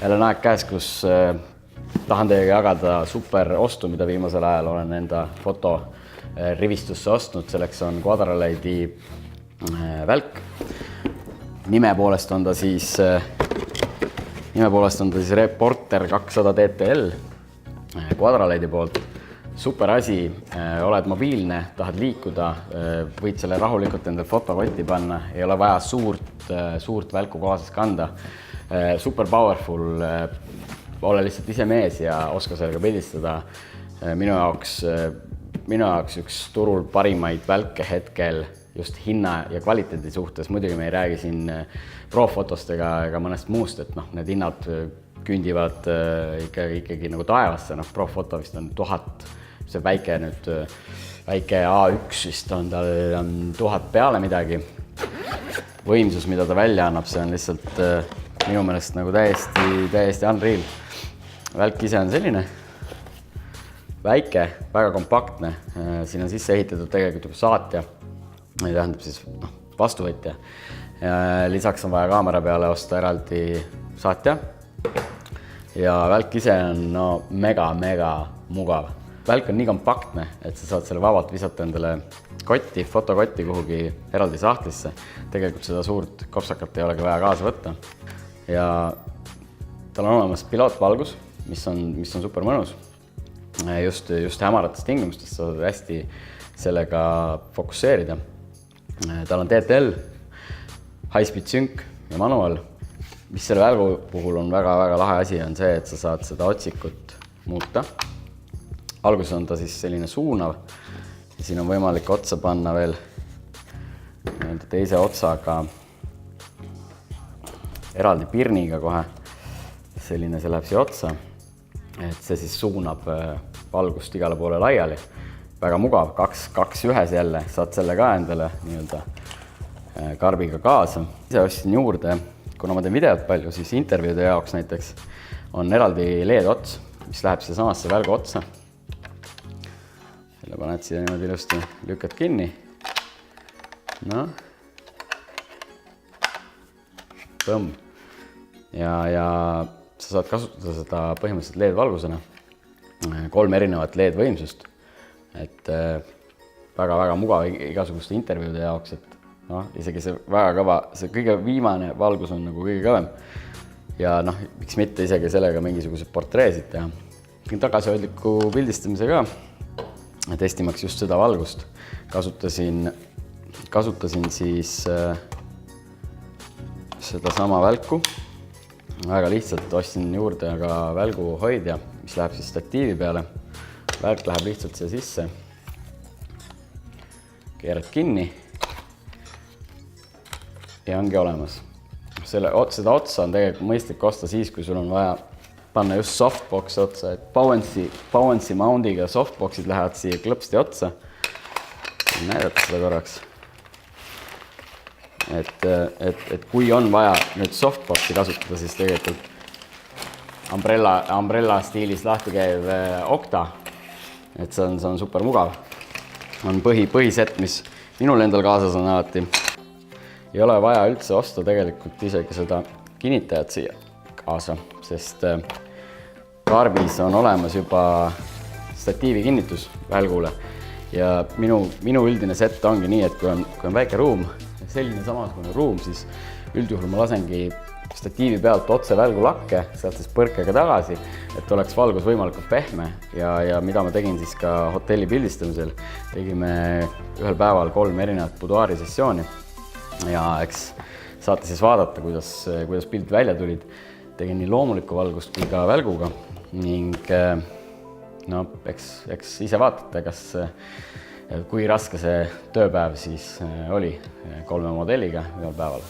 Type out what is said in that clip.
Jälle on aeg käes, kus tahan teiega jagada super ostu, mida viimasel ajal olen enda fotorivistusse ostnud. Selleks on Quadralade'i välk. Nime poolest on ta siis Reporter 200 TTL Quadralade'i poolt. Super asi, oled mobiilne, tahad liikuda, võid selle rahulikult endale fotokotti panna, ei ole vaja suurt välku kaasas kanda. Super powerful, ole lihtsalt ise mees ja oska sellega pildistada. Minu jaoks üks turul parimaid välke hetkel just hinna ja kvaliteedi suhtes. Muidugi me ei räägi siin pro-fotost ega mõnest muust, et need hinnad kündivad ikkagi nagu taevasse. Pro-foto vist on 1000, see väike A1 vist on tal 1000 peale midagi. Võimsus, mida ta välja annab, see on lihtsalt minu meelest nagu täiesti unreal. Välk ise on selline väike, väga kompaktne. Siin on sisse ehitatud tegelikult juba saatja, tähendab siis vastuvõtja. Lisaks on vaja kaamera peale osta eraldi saatja. Ja välk ise on mega mugav. Välk on nii kompaktne, et sa saad selle vabalt visata endale fotokotti kuhugi eraldi sahtlisse. Tegelikult seda suurt kopsakat ei olegi vaja kaasa võtta. Ja tal on olemas pilootvalgus, mis on super mõnus. Just hämarates tingimustes saad hästi sellega fokusseerida. Tal on TTL, high-speed sync ja manual. Mis selle välgu puhul on väga lahe asi, on see, et sa saad seda otsikut muuta. Alguses on ta siis selline suunav ja siin on võimalik otsa panna veel teise otsaga eraldi pirniga kohe. See läheb siia otsa, et see siis suunab valgust igale poole laiali. Väga mugav, kaks ühes jälle, saad selle ka endale karbiga kaasa. Ise ostsin juurde, kuna ma teen videot palju, siis intervjuude jaoks näiteks on eraldi LED-ots, mis läheb siia samasse välgu otsa. Selle paned siia niimoodi ilusti, lükkad kinni. Põmm. Ja sa saad kasutada seda põhimõtteliselt LED-valgusena. 3 erinevat LED-võimsust. Et väga mugav igasuguste intervjuude jaoks, et isegi see väga kõva, see kõige viimane valgus on nagu kõige kõvem. Ja miks mitte isegi sellega mingisugused portreesid teha. Tagasihoidliku pildistamise ka. Testimaks just seda valgust. Kasutasin siis seda sama välku. Väga lihtsalt ostsin juurde ka välgu hoidja, mis läheb siis statiivi peale. Välk läheb lihtsalt siia sisse. Keerad kinni ja ongi olemas. Seda otsa on tegelikult mõistlik osta siis, kui sul on vaja panna just softboxi otsa, et Bowency mountiga softboxid lähevad siia klõpsti otsa. Näidata seda korraks. Et kui on vaja nüüd softboxi kasutada, siis tegelikult umbrella stiilis lahti käiv Okta. Et see on super mugav. On põhiset, mis minul endal kaasas on alati. Ei ole vaja üldse osta tegelikult isegi seda kinnitajat siia kaasa, sest karbis on olemas juba statiivi kinnitus välgule. Ja minu üldine set ongi nii, et kui on väike ruum, selline samasugune ruum, siis üldjuhul ma lasengi statiivi pealt otse välgu lakke, sealt siis põrkega tagasi, et oleks valgus võimalikult pehme. Ja mida ma tegin siis ka hotelli pildistamisel, tegime ühel päeval 3 erinevat buduaari sessiooni. Ja eks saate siis vaadata, kuidas pilt välja tulid. Tegin nii loomulikku valgust kui ka välguga ning eks ise vaatate, kui raske see tööpäev siis oli 3 modelliga ühel päeval.